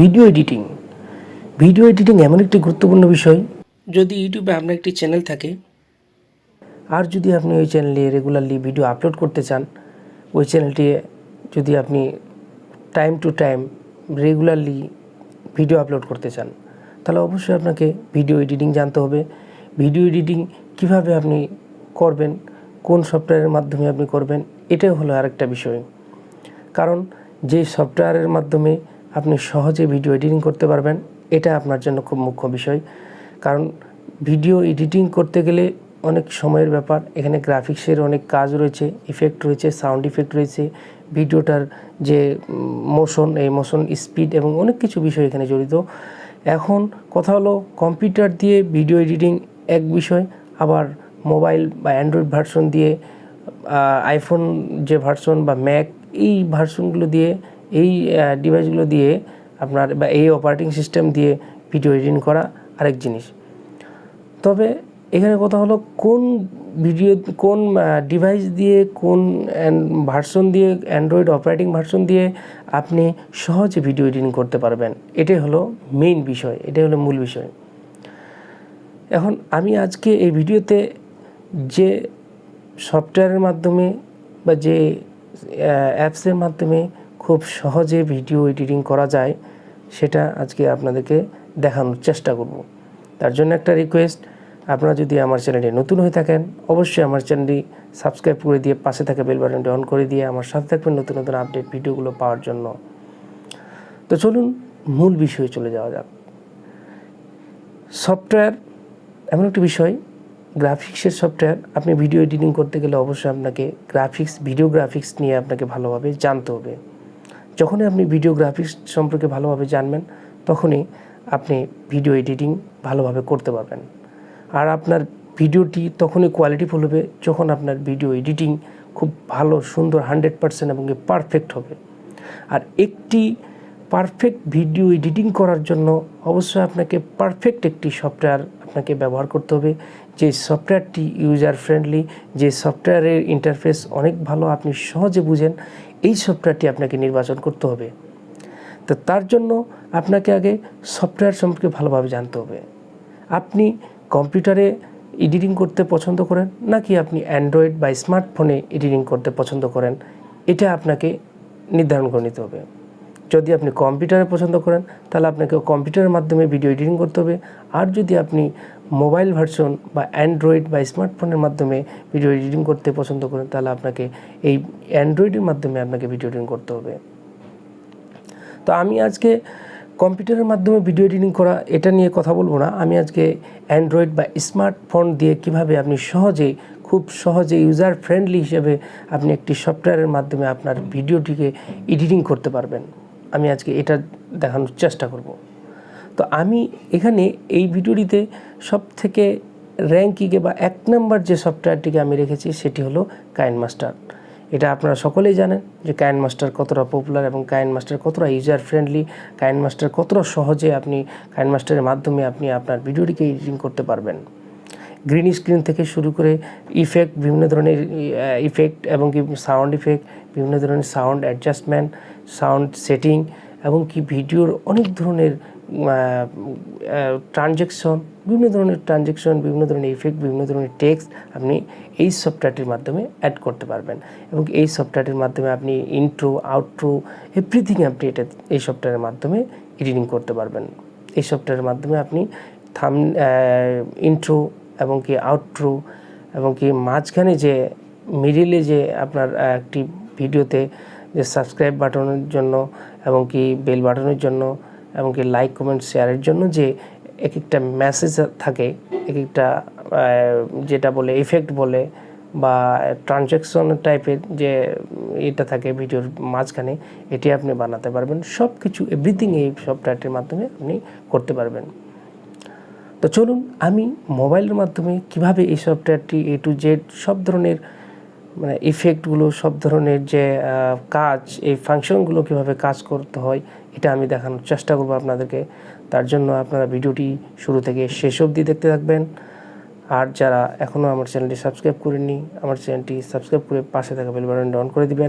Video editing এমন একটি গুরুত্বপূর্ণ বিষয়। যদি ইউটিউবে আপনার একটি চ্যানেল থাকে আর যদি আপনি ওই চ্যানেলে রেগুলারলি ভিডিও আপলোড করতে চান, ওই চ্যানেলটি যদি আপনি time to time regularly video upload করতে চান, তাহলে অবশ্যই আপনাকে ভিডিও এডিটিং জানতে হবে। ভিডিও এডিটিং কিভাবে আপনি করবেন, কোন সফটওয়্যারের মাধ্যমে আপনি করবেন, এটাই হলো আরেকটা বিষয়। কারণ যে সফটওয়্যারের মাধ্যমে আপনি সহজে ভিডিও এডিটিং করতে পারবেন, এটা আপনার জন্য খুব মুখ্য বিষয়। কারণ ভিডিও এডিটিং করতে গেলে অনেক সময়ের ব্যাপার। এখানে গ্রাফিক্সের অনেক কাজ রয়েছে, ইফেক্ট রয়েছে, সাউন্ড ইফেক্ট রয়েছে, ভিডিওটার যে মোশন, এই মোশন স্পিড এবং অনেক কিছু বিষয় এখানে জড়িত। এখন কথা হলো, কম্পিউটার দিয়ে ভিডিও এডিটিং এক বিষয়, আবার মোবাইল বা অ্যান্ড্রয়েড ভার্সন দিয়ে, আইফোন যে ভার্সন বা ম্যাক, এই ভার্সনগুলো দিয়ে, এই ডিভাইসগুলো দিয়ে আপনার বা এই অপারেটিং সিস্টেম দিয়ে ভিডিও এডিটিং করা আরেক জিনিস। তবে এখানে কথা হলো কোন ডিভাইস দিয়ে, কোন ভার্সন দিয়ে, অ্যান্ড্রয়েড অপারেটিং ভার্সন দিয়ে আপনি সহজে ভিডিও এডিটিং করতে পারবেন, এটাই হলো মেইন বিষয়, এটাই হলো মূল বিষয়। এখন আমি আজকে এই ভিডিওতে যে সফটওয়্যারের মাধ্যমে বা যে অ্যাপসের মাধ্যমে খুব সহজে ভিডিও এডিটিং করা যায়, সেটা আজকে আপনাদেরকে দেখানোর চেষ্টা করব। তার জন্য একটা রিকোয়েস্ট, আপনারা যদি আমার চ্যানেলে নতুন হয়ে থাকেন, অবশ্যই আমার চ্যানেলটি সাবস্ক্রাইব করে দিয়ে পাশে থাকা বেল বাটনটি অন করে দিয়ে আমার সাথে থাকবেন নতুন নতুন আপডেট ভিডিওগুলো পাওয়ার জন্য। তো চলুন মূল বিষয়ে চলে যাওয়া যাক। সফটওয়্যার এমন একটি বিষয়, গ্রাফিক্সের সফটওয়্যার। আপনি ভিডিও এডিটিং করতে গেলে অবশ্যই আপনাকে ভিডিও গ্রাফিক্স নিয়ে আপনাকে ভালোভাবে জানতে হবে। যখনই আপনি ভিডিও গ্রাফিক্স সম্পর্কে ভালোভাবে জানবেন, তখনই আপনি ভিডিও এডিটিং ভালোভাবে করতে পারবেন। আর আপনার ভিডিওটি তখনই কোয়ালিটিফুল হবে যখন আপনার ভিডিও এডিটিং খুব ভালো, সুন্দর, 100% এবং পারফেক্ট হবে। আর একটি পারফেক্ট ভিডিও এডিটিং করার জন্য অবশ্যই আপনাকে পারফেক্ট একটি সফটওয়্যার আপনাকে ব্যবহার করতে হবে, যে সফটওয়্যারটি ইউজার ফ্রেন্ডলি, যে সফটওয়্যারের ইন্টারফেস অনেক ভালো, আপনি সহজে বুঝেন, এই সফটওয়্যারটি আপনাকে নির্বাচন করতে হবে। তো তার জন্য আপনাকে আগে সফটওয়্যার সম্পর্কে ভালোভাবে জানতে হবে। আপনি কম্পিউটারে এডিটিং করতে পছন্দ করেন নাকি আপনি অ্যান্ড্রয়েড বা স্মার্টফোনে এডিটিং করতে পছন্দ করেন, এটা আপনাকে নির্ধারণ করে নিতে হবে। যদি আপনি কম্পিউটারে পছন্দ করেন, তাহলে আপনাকে কম্পিউটারের মাধ্যমে ভিডিও এডিটিং করতে হবে। আর যদি আপনি মোবাইল ভার্সন বা অ্যান্ড্রয়েড বা স্মার্টফোনের মাধ্যমে ভিডিও এডিটিং করতে পছন্দ করেন, তাহলে আপনাকে এই অ্যান্ড্রয়েডের মাধ্যমে আপনাকে ভিডিও এডিটিং করতে হবে। তো আমি আজকে কম্পিউটারের মাধ্যমে ভিডিও এডিটিং করা এটা নিয়ে কথা বলবো না। আমি আজকে অ্যান্ড্রয়েড বা স্মার্টফোন দিয়ে কিভাবে আপনি খুব সহজে ইউজার ফ্রেন্ডলি হিসেবে আপনি একটি সফটওয়্যারের মাধ্যমে আপনার ভিডিওটিকে এডিটিং করতে পারবেন, আমি আজকে এটা দেখানোর চেষ্টা করব। তো আমি এখানে এই ভিডিওটিতে সবথেকে র্যাঙ্কিংয়ে বা 1 নম্বর যে সফটওয়্যারটিকে আমি রেখেছি, সেটি হলো KineMaster। এটা আপনারা সকলেই জানেন যে KineMaster কতটা পপুলার এবং KineMaster কতটা ইউজার ফ্রেন্ডলি, KineMaster কতটা সহজে আপনি KineMasterের মাধ্যমে আপনি আপনার ভিডিওটিকে এডিটিং করতে পারবেন। গ্রিন স্ক্রিন থেকে শুরু করে ইফেক্ট, বিভিন্ন ধরনের ইফেক্ট এবং কি সাউন্ড ইফেক্ট, বিভিন্ন ধরনের সাউন্ড অ্যাডজাস্টমেন্ট, সাউন্ড সেটিং এবং কি ভিডিওর অনেক ধরনের বিভিন্ন ধরনের ইফেক্ট, বিভিন্ন ধরনের টেক্সট আপনি এই সফটওয়্যারটির মাধ্যমে অ্যাড করতে পারবেন। এবং এই সফটওয়্যারটির মাধ্যমে আপনি ইন্ট্রো, আউট্রো, এভরিথিং আপনি এই সফটওয়্যারের মাধ্যমে এডিটিং করতে পারবেন। এই সফটওয়্যারের মাধ্যমে আপনি ইন্ট্রো এবং কি আউট্রো এবং কি মাঝখানে যে মিডিলে যে আপনার একটি ভিডিওতে যে সাবস্ক্রাইব বাটনের জন্য এবং কি বেল বাটনের জন্য এবং কি লাইক, কমেন্ট, শেয়ারের জন্য যে এক একটা মেসেজ থাকে, এক একটা যেটা বলে ইফেক্ট বলে বা ট্রানজ্যাকশন টাইপের যে এটা থাকে ভিডিওর মাঝখানে, এটি আপনি বানাতে পারবেন। সব কিছু এভরিথিং এই সফটওয়্যারটির মাধ্যমে আপনি করতে পারবেন। তো চলুন আমি মোবাইলের মাধ্যমে কিভাবে এই সফটওয়্যারটি A to Z সব ধরনের ইফেক্টগুলো, সব ধরনের যে কাজ, এই ফাংশনগুলো কিভাবে কাজ করতে হয়, এটা আমি দেখানোর চেষ্টা করব আপনাদেরকে। তার জন্য আপনারা ভিডিওটি শুরু থেকে শেষ অবধি দেখতে থাকবেন। আর যারা এখনও আমার চ্যানেলটি সাবস্ক্রাইব করেননি, আমার চ্যানেলটি সাবস্ক্রাইব করে পাশে থাকা বেল বাটনটি অন করে দিবেন।